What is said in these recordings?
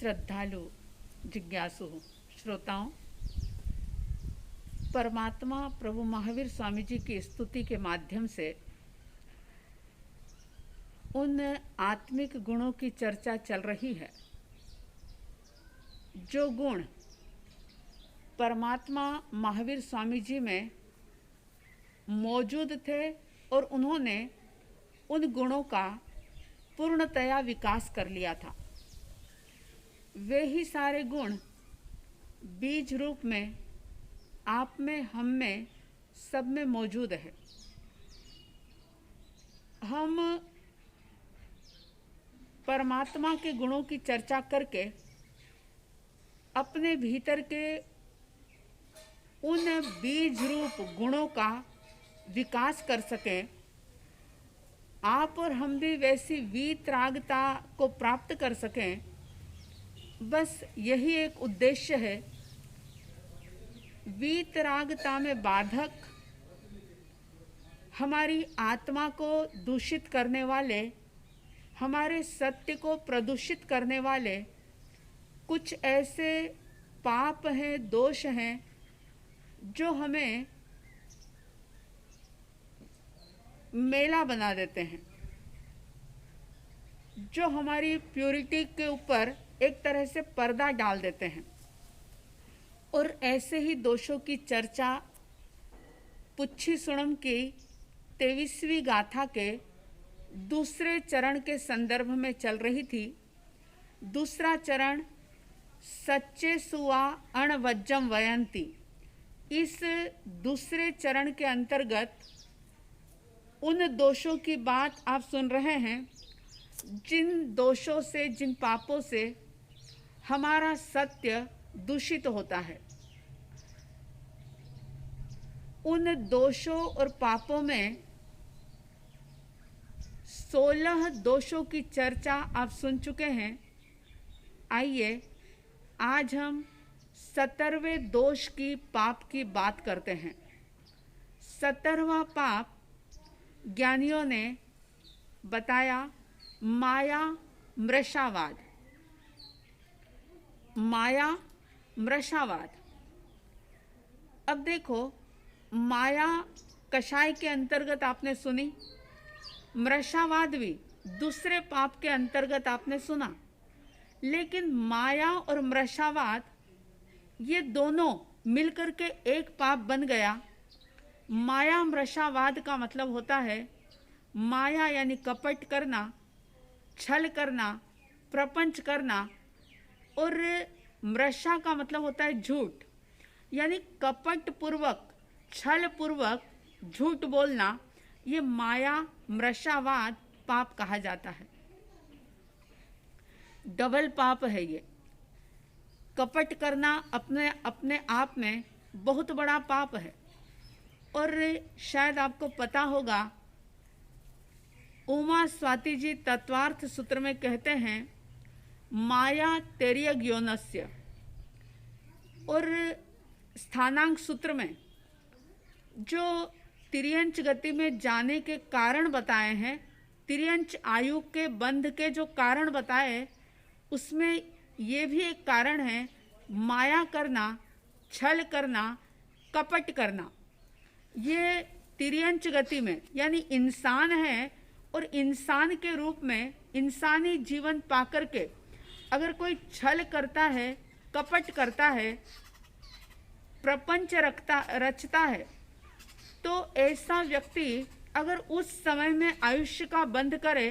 श्रद्धालु जिज्ञासु श्रोताओं, परमात्मा प्रभु महावीर स्वामी जी की स्तुति के माध्यम से उन आत्मिक गुणों की चर्चा चल रही है जो गुण परमात्मा महावीर स्वामी जी में मौजूद थे और उन्होंने उन गुणों का पूर्णतया विकास कर लिया था। वे ही सारे गुण बीज रूप में आप में, हम में, सब में मौजूद है। हम परमात्मा के गुणों की चर्चा करके अपने भीतर के उन बीज रूप गुणों का विकास कर सकें, आप और हम भी वैसी वीतरागता को प्राप्त कर सकें, बस यही एक उद्देश्य है। वीतरागता में बाधक, हमारी आत्मा को दूषित करने वाले, हमारे सत्य को प्रदूषित करने वाले कुछ ऐसे पाप हैं, दोष हैं जो हमें मेला बना देते हैं, जो हमारी प्योरिटी के ऊपर एक तरह से पर्दा डाल देते हैं। और ऐसे ही दोषों की चर्चा पुच्छी सुणम की 23वीं गाथा के दूसरे चरण के संदर्भ में चल रही थी। दूसरा चरण सच्चे सुआ अणवज्जम वयंती। इस दूसरे चरण के अंतर्गत उन दोषों की बात आप सुन रहे हैं जिन दोषों से, जिन पापों से हमारा सत्य दूषित होता है। उन दोषों और पापों में 16 दोषों की चर्चा आप सुन चुके हैं। आइए आज हम 17वें दोष की, पाप की बात करते हैं। 17वां पाप ज्ञानियों ने बताया माया मृषावाद। माया मृषावाद। अब देखो, माया कषाय के अंतर्गत आपने सुनी, मृषावाद भी दूसरे पाप के अंतर्गत आपने सुना। लेकिन माया और मृषावाद ये दोनों मिलकर के एक पाप बन गया। माया मृषावाद का मतलब होता है, माया यानी कपट करना, छल करना, प्रपंच करना, और मृषा का मतलब होता है झूठ, यानी कपट पूर्वक, छल पूर्वक झूठ बोलना। ये माया मृषावाद पाप कहा जाता है। डबल पाप है ये। कपट करना अपने आप में बहुत बड़ा पाप है। और शायद आपको पता होगा, उमा स्वाति जी तत्वार्थ सूत्र में कहते हैं माया तेर्यग योनस्य। और स्थानांक सूत्र में जो तिर्यंच गति में जाने के कारण बताए हैं, तिर्यंच आयु के बंध के जो कारण बताए, उसमें ये भी एक कारण है, माया करना, छल करना, कपट करना। ये तिर्यंच गति में, यानी इंसान है और इंसान के रूप में इंसानी जीवन पाकर के अगर कोई छल करता है, कपट करता है, प्रपंच रचता है, तो ऐसा व्यक्ति अगर उस समय में आयुष्य का बंध करे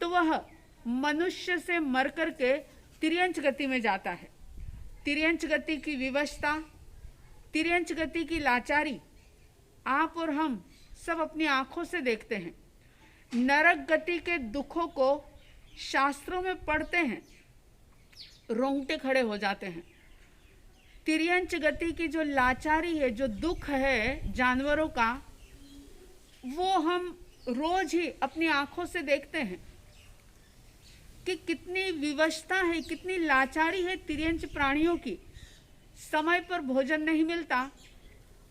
तो वह मनुष्य से मर करके तिर्यंच गति में जाता है। तिर्यंच गति की विवशता, तिर्यंच गति की लाचारी आप और हम सब अपनी आंखों से देखते हैं। नरक गति के दुखों को शास्त्रों में पढ़ते हैं, रोंगटे खड़े हो जाते हैं। तिर्यंच गति की जो लाचारी है, जो दुख है जानवरों का, वो हम रोज ही अपनी आंखों से देखते हैं कि कितनी विवशता है, कितनी लाचारी है तिर्यंच प्राणियों की। समय पर भोजन नहीं मिलता,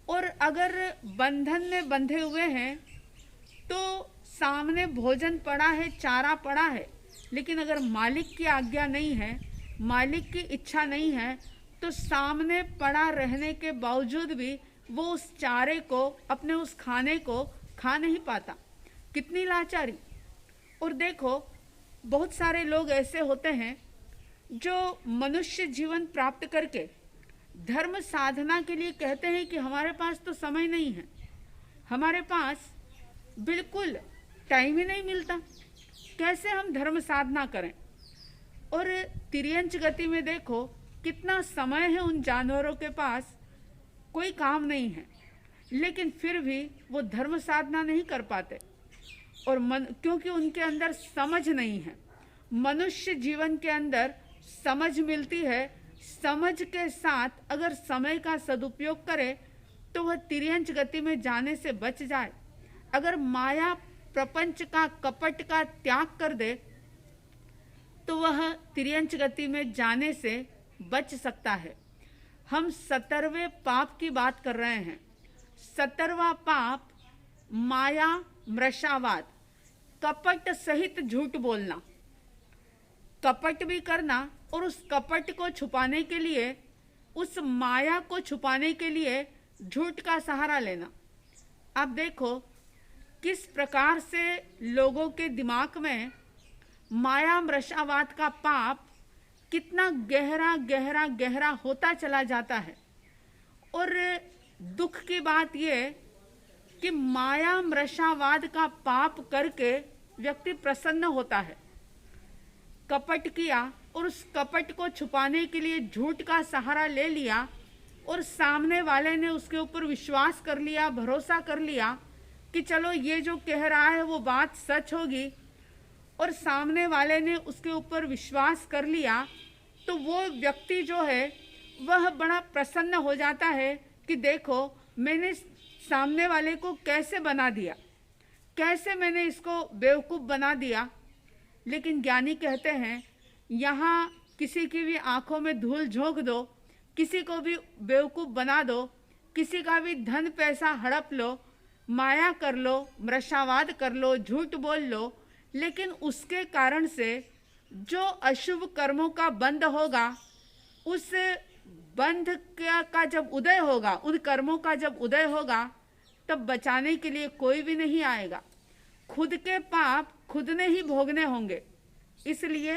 और अगर बंधन में बंधे हुए हैं तो सामने भोजन पड़ा है, चारा पड़ा है, लेकिन अगर मालिक की आज्ञा नहीं है मालिक की इच्छा नहीं है तो सामने पड़ा रहने के बावजूद भी वो उस चारे को, अपने उस खाने को खा नहीं पाता। कितनी लाचारी। और देखो, बहुत सारे लोग ऐसे होते हैं जो मनुष्य जीवन प्राप्त करके धर्म साधना के लिए कहते हैं कि हमारे पास तो समय नहीं है, हमारे पास बिल्कुल टाइम ही नहीं मिलता, कैसे हम धर्म साधना करें। और तिर्यंच गति में देखो कितना समय है उन जानवरों के पास, कोई काम नहीं है, लेकिन फिर भी वो धर्म साधना नहीं कर पाते। और क्योंकि उनके अंदर समझ नहीं है। मनुष्य जीवन के अंदर समझ मिलती है, समझ के साथ अगर समय का सदुपयोग करे तो वह तिर्यंच गति में जाने से बच जाए। अगर माया प्रपंच का, कपट का त्याग कर दे तो वह तिर्यंच गति में जाने से बच सकता है। हम 17वें पाप की बात कर रहे हैं। 17वां पाप माया मृषावाद, कपट सहित झूठ बोलना, कपट भी करना और उस कपट को छुपाने के लिए, उस माया को छुपाने के लिए झूठ का सहारा लेना। आप देखो किस प्रकार से लोगों के दिमाग में माया मृषावाद का पाप कितना गहरा गहरा गहरा होता चला जाता है। और दुख की बात यह कि माया मृषावाद का पाप करके व्यक्ति प्रसन्न होता है। कपट किया और उस कपट को छुपाने के लिए झूठ का सहारा ले लिया और सामने वाले ने उसके ऊपर विश्वास कर लिया, भरोसा कर लिया कि चलो ये जो कह रहा है वो बात सच होगी, और सामने वाले ने उसके ऊपर विश्वास कर लिया तो वो व्यक्ति जो है वह बड़ा प्रसन्न हो जाता है कि देखो मैंने सामने वाले को कैसे बना दिया, कैसे मैंने इसको बेवकूफ़ बना दिया। लेकिन ज्ञानी कहते हैं यहाँ किसी की भी आंखों में धूल झोंक दो, किसी को भी बेवकूफ़ बना दो, किसी का भी धन पैसा हड़प लो, माया कर लो, मृषावाद कर लो, झूठ बोल लो, लेकिन उसके कारण से जो अशुभ कर्मों का बंध होगा, उस बंध का जब उदय होगा, उन कर्मों का जब उदय होगा, तब बचाने के लिए कोई भी नहीं आएगा। खुद के पाप खुद ने ही भोगने होंगे। इसलिए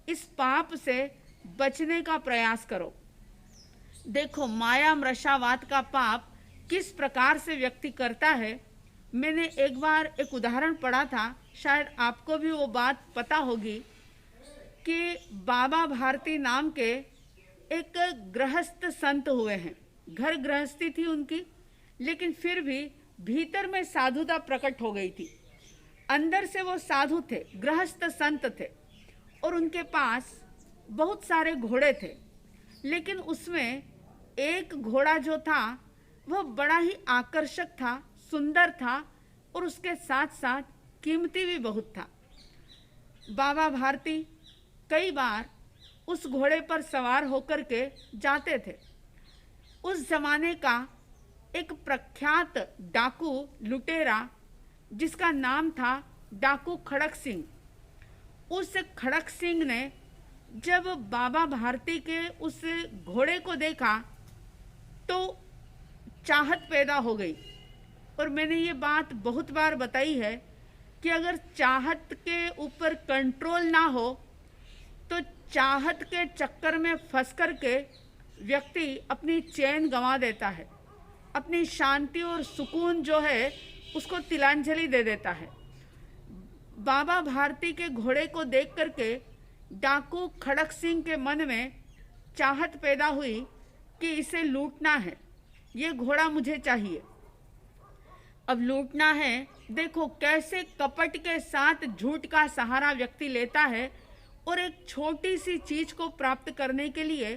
इस पाप से बचने का प्रयास करो। देखो माया मृषावाद का पाप किस प्रकार से व्यक्ति करता है। मैंने एक बार एक उदाहरण पढ़ा था, शायद आपको भी वो बात पता होगी, कि बाबा भारती नाम के एक गृहस्थ संत हुए हैं। घर गृहस्थी थी उनकी, लेकिन फिर भी भीतर में साधुता प्रकट हो गई थी। अंदर से वो साधु थे, गृहस्थ संत थे, और उनके पास बहुत सारे घोड़े थे। लेकिन उसमें एक घोड़ा जो था वह बड़ा ही आकर्षक था, सुंदर था, और उसके साथ साथ कीमती भी बहुत था। बाबा भारती कई बार उस घोड़े पर सवार होकर के जाते थे। उस जमाने का एक प्रख्यात डाकू लुटेरा जिसका नाम था डाकू खड़क सिंह, उस खड़क सिंह ने जब बाबा भारती के उस घोड़े को देखा तो चाहत पैदा हो गई। और मैंने ये बात बहुत बार बताई है कि अगर चाहत के ऊपर कंट्रोल ना हो तो चाहत के चक्कर में फंस कर के व्यक्ति अपनी चैन गंवा देता है, अपनी शांति और सुकून जो है उसको तिलांजलि दे देता है। बाबा भारती के घोड़े को देख करके डाकू खड़क सिंह के मन में चाहत पैदा हुई कि इसे लूटना है, ये घोड़ा मुझे चाहिए, अब लूटना है। देखो कैसे कपट के साथ झूठ का सहारा व्यक्ति लेता है और एक छोटी सी चीज को प्राप्त करने के लिए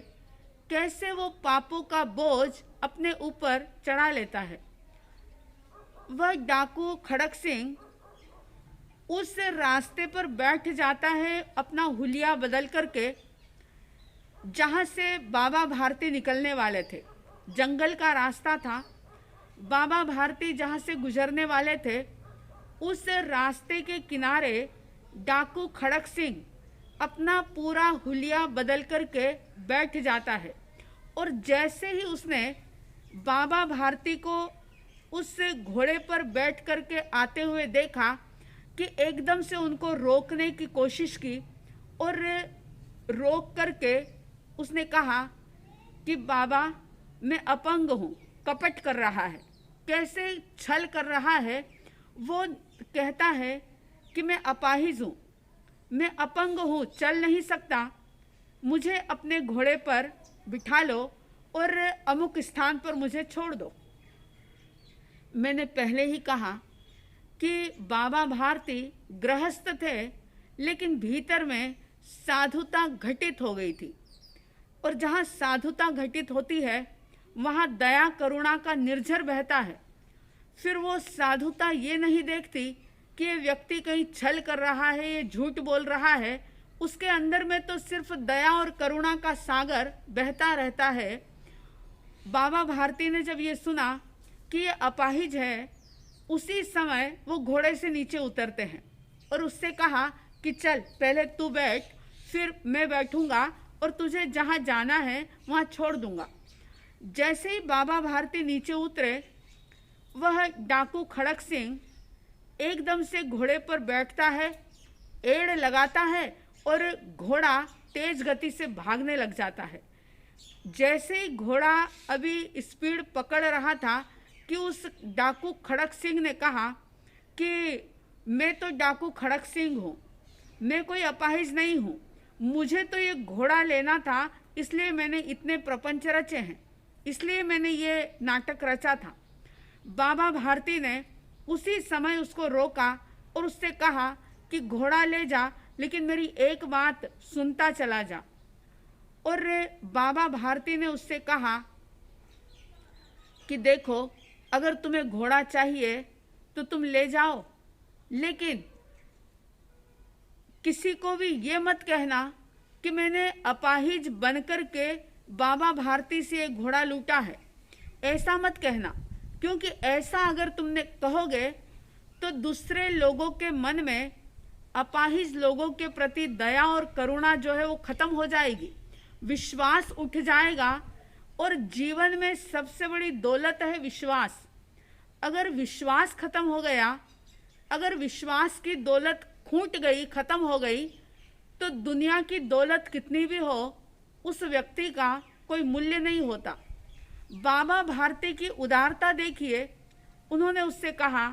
कैसे वो पापों का बोझ अपने ऊपर चढ़ा लेता है। वह डाकू खड़क सिंह उस रास्ते पर बैठ जाता है अपना हुलिया बदल करके, जहाँ से बाबा भारती निकलने वाले थे। जंगल का रास्ता था, बाबा भारती जहाँ से गुजरने वाले थे उस रास्ते के किनारे डाकू खड़क सिंह अपना पूरा हुलिया बदल करके बैठ जाता है। और जैसे ही उसने बाबा भारती को उस घोड़े पर बैठ करके आते हुए देखा कि एकदम से उनको रोकने की कोशिश की और रोक करके उसने कहा कि बाबा मैं अपंग हूँ। कपट कर रहा है, कैसे छल कर रहा है। वो कहता है कि मैं अपाहिज हूँ, मैं अपंग हूँ, चल नहीं सकता, मुझे अपने घोड़े पर बिठा लो और अमुक स्थान पर मुझे छोड़ दो। मैंने पहले ही कहा कि बाबा भारती गृहस्थ थे, लेकिन भीतर में साधुता घटित हो गई थी। और जहाँ साधुता घटित होती है वहाँ दया करुणा का निर्झर बहता है। फिर वो साधुता ये नहीं देखती कि ये व्यक्ति कहीं छल कर रहा है, ये झूठ बोल रहा है। उसके अंदर में तो सिर्फ दया और करुणा का सागर बहता रहता है। बाबा भारती ने जब ये सुना कि ये अपाहिज है, उसी समय वो घोड़े से नीचे उतरते हैं और उससे कहा कि चल पहले तू बैठ, फिर मैं बैठूंगा और तुझे जहाँ जाना है वहाँ छोड़ दूंगा। जैसे ही बाबा भारती नीचे उतरे, वह डाकू खड़क सिंह एकदम से घोड़े पर बैठता है, एड़ लगाता है और घोड़ा तेज गति से भागने लग जाता है। जैसे ही घोड़ा अभी स्पीड पकड़ रहा था कि उस डाकू खड़क सिंह ने कहा कि मैं तो डाकू खड़क सिंह हूँ, मैं कोई अपाहिज नहीं हूँ, मुझे तो ये घोड़ा लेना था, इसलिए मैंने इतने प्रपंच रचे हैं, इसलिए मैंने ये नाटक रचा था। बाबा भारती ने उसी समय उसको रोका और उससे कहा कि घोड़ा ले जा, लेकिन मेरी एक बात सुनता चला जा। और बाबा भारती ने उससे कहा कि देखो, अगर तुम्हें घोड़ा चाहिए तो तुम ले जाओ, लेकिन किसी को भी ये मत कहना कि मैंने अपाहिज बनकर के बाबा भारती से एक घोड़ा लूटा है। ऐसा मत कहना, क्योंकि ऐसा अगर तुमने कहोगे तो दूसरे लोगों के मन में अपाहिज लोगों के प्रति दया और करुणा जो है वो खत्म हो जाएगी, विश्वास उठ जाएगा। और जीवन में सबसे बड़ी दौलत है विश्वास। अगर विश्वास खत्म हो गया, अगर विश्वास की दौलत खूट गई, खत्म हो गई, तो दुनिया की दौलत कितनी भी हो, उस व्यक्ति का कोई मूल्य नहीं होता। बाबा भारती की उदारता देखिए। उन्होंने उससे कहा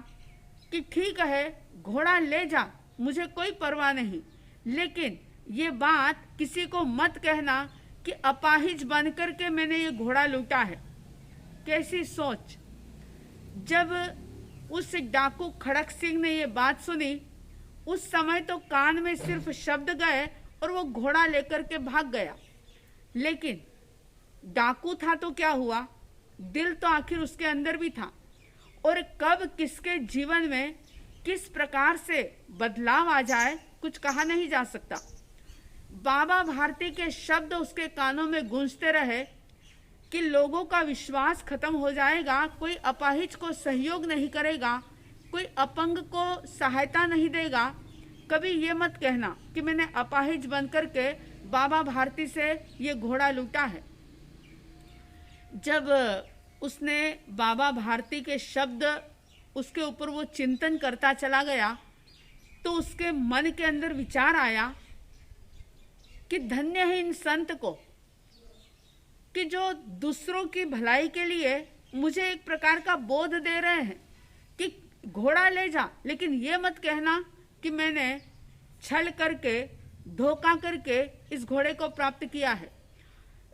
कि ठीक है, घोड़ा ले जा, मुझे कोई परवाह नहीं, लेकिन ये बात किसी को मत कहना कि अपाहिज बनकर के मैंने ये घोड़ा लूटा है। कैसी सोच। जब उस डाकू खड़क सिंह ने ये बात सुनी, उस समय तो कान में सिर्फ शब्द गए और वो घोड़ा लेकर के भाग गया। लेकिन डाकू था तो क्या हुआ, दिल तो आखिर उसके अंदर भी था। और कब किसके जीवन में किस प्रकार से बदलाव आ जाए, कुछ कहा नहीं जा सकता। बाबा भारती के शब्द उसके कानों में गूंजते रहे कि लोगों का विश्वास खत्म हो जाएगा, कोई अपाहिज को सहयोग नहीं करेगा, कोई अपंग को सहायता नहीं देगा। कभी ये मत कहना कि मैंने अपाहिज बनकर के बाबा भारती से ये घोड़ा लूटा है। जब उसने बाबा भारती के शब्द, उसके ऊपर वो चिंतन करता चला गया, तो उसके मन के अंदर विचार आया कि धन्य है इन संत को कि जो दूसरों की भलाई के लिए मुझे एक प्रकार का बोध दे रहे हैं कि घोड़ा ले जा, लेकिन ये मत कहना कि मैंने छल करके, धोखा करके इस घोड़े को प्राप्त किया है।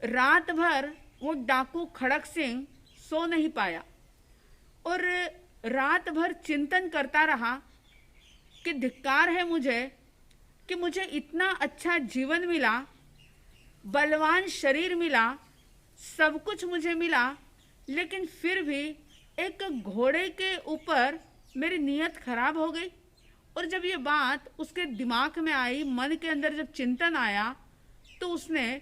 रात भर वो डाकू खड़क सिंह सो नहीं पाया और रात भर चिंतन करता रहा कि धिक्कार है मुझे कि मुझे इतना अच्छा जीवन मिला, बलवान शरीर मिला, सब कुछ मुझे मिला, लेकिन फिर भी एक घोड़े के ऊपर मेरी नीयत खराब हो गई। और जब ये बात उसके दिमाग में आई, मन के अंदर जब चिंतन आया, तो उसने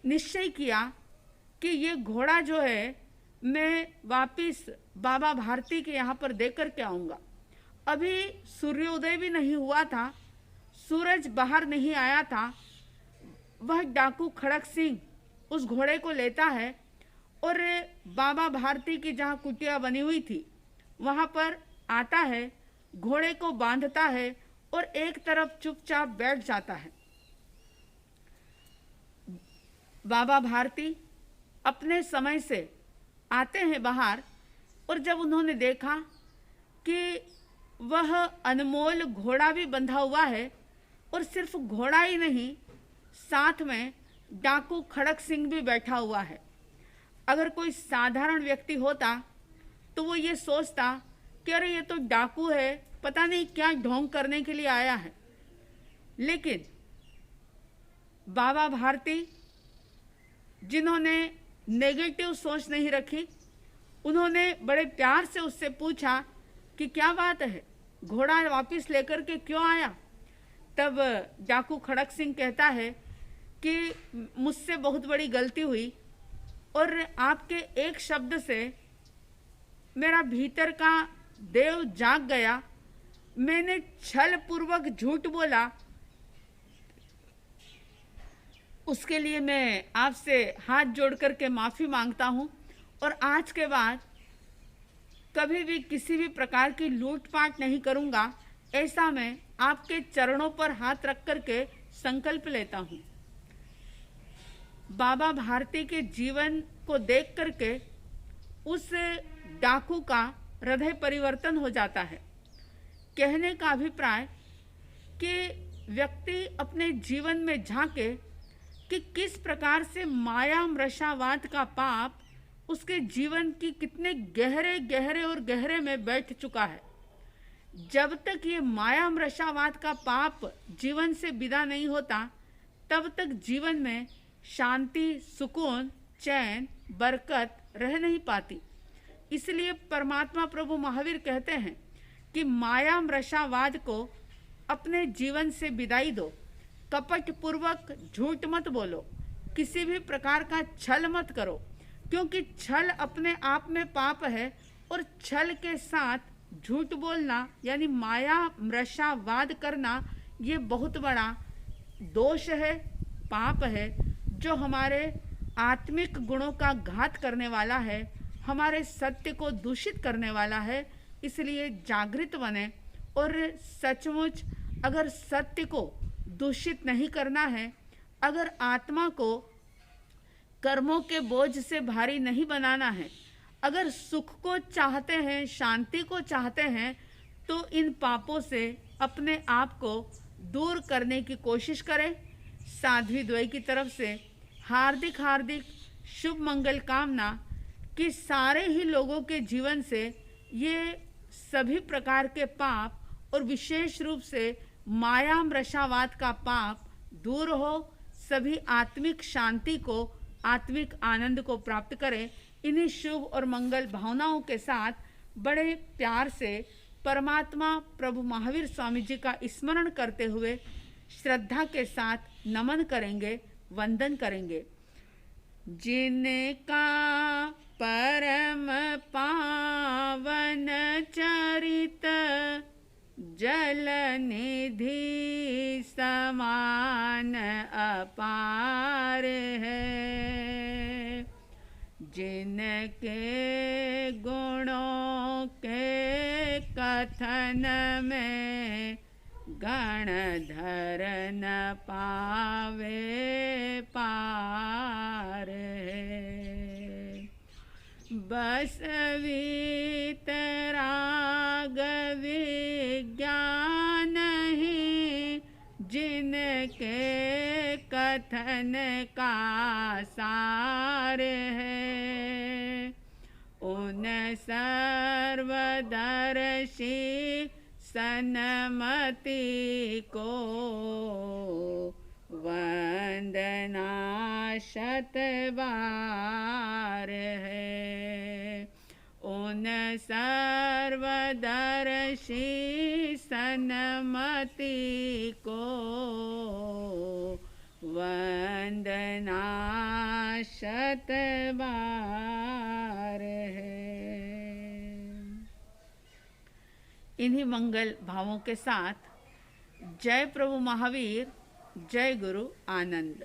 निश्चय किया कि ये घोड़ा जो है मैं वापिस बाबा भारती के यहाँ पर दे कर के आऊँगा। अभी सूर्योदय भी नहीं हुआ था। सूरज बाहर नहीं आया था, वह डाकू खड़क सिंह उस घोड़े को लेता है और बाबा भारती की जहाँ कुटिया बनी हुई थी वहाँ पर आता है, घोड़े को बांधता है और एक तरफ चुपचाप बैठ जाता है। बाबा भारती अपने समय से आते हैं बाहर, और जब उन्होंने देखा कि वह अनमोल घोड़ा भी बंधा हुआ है और सिर्फ घोड़ा ही नहीं, साथ में डाकू खड़क सिंह भी बैठा हुआ है। अगर कोई साधारण व्यक्ति होता तो वो ये सोचता कि अरे ये तो डाकू है, पता नहीं क्या ढोंग करने के लिए आया है। लेकिन बाबा भारती, जिन्होंने नेगेटिव सोच नहीं रखी, उन्होंने बड़े प्यार से उससे पूछा कि क्या बात है, घोड़ा वापस लेकर के क्यों आया। तब डाकू खड़क सिंह कहता है कि मुझसे बहुत बड़ी गलती हुई और आपके एक शब्द से मेरा भीतर का देव जाग गया, मैंने छल पूर्वक झूठ बोला, उसके लिए मैं आपसे हाथ जोड़ करके माफ़ी मांगता हूँ और आज के बाद कभी भी किसी भी प्रकार की लूटपाट नहीं करूँगा, ऐसा मैं आपके चरणों पर हाथ रख करके संकल्प लेता हूँ। बाबा भारती के जीवन को देख करके उस डाकू का हृदय परिवर्तन हो जाता है। कहने का अभिप्राय कि व्यक्ति अपने जीवन में झांके कि किस प्रकार से माया मृषावाद का पाप उसके जीवन की कितने गहरे गहरे और गहरे में बैठ चुका है। जब तक ये माया मृषावाद का पाप जीवन से विदा नहीं होता, तब तक जीवन में शांति, सुकून, चैन, बरकत रह नहीं पाती। इसलिए परमात्मा प्रभु महावीर कहते हैं कि माया मृषावाद को अपने जीवन से विदाई दो, कपट पूर्वक झूठ मत बोलो, किसी भी प्रकार का छल मत करो, क्योंकि छल अपने आप में पाप है और छल के साथ झूठ बोलना यानी माया मृषावाद करना ये बहुत बड़ा दोष है, पाप है, जो हमारे आत्मिक गुणों का घात करने वाला है, हमारे सत्य को दूषित करने वाला है। इसलिए जागृत बने और सचमुच अगर सत्य को दूषित नहीं करना है, अगर आत्मा को कर्मों के बोझ से भारी नहीं बनाना है, अगर सुख को चाहते हैं, शांति को चाहते हैं, तो इन पापों से अपने आप को दूर करने की कोशिश करें। साध्वी द्वय की तरफ से हार्दिक हार्दिक शुभ मंगल कामना कि सारे ही लोगों के जीवन से ये सभी प्रकार के पाप और विशेष रूप से माया मृषावाद का पाप दूर हो, सभी आत्मिक शांति को, आत्मिक आनंद को प्राप्त करें। इन्हीं शुभ और मंगल भावनाओं के साथ बड़े प्यार से परमात्मा प्रभु महावीर स्वामी जी का स्मरण करते हुए श्रद्धा के साथ नमन करेंगे, वंदन करेंगे। जिनका परम पावन चरित जल निधि समान अपार है, जिनके गुणों के कथन में गणधर न पावे पार है। बस वीतराग विज्ञान ही जिनके कथन का सार है, उन सर्वदर्शी सन्मति को वंदना शतबार है, उन सर्वदर्शी सन्मति को वंदना शतबार है। इन्हीं मंगल भावों के साथ जय प्रभु महावीर, जय गुरु आनंद।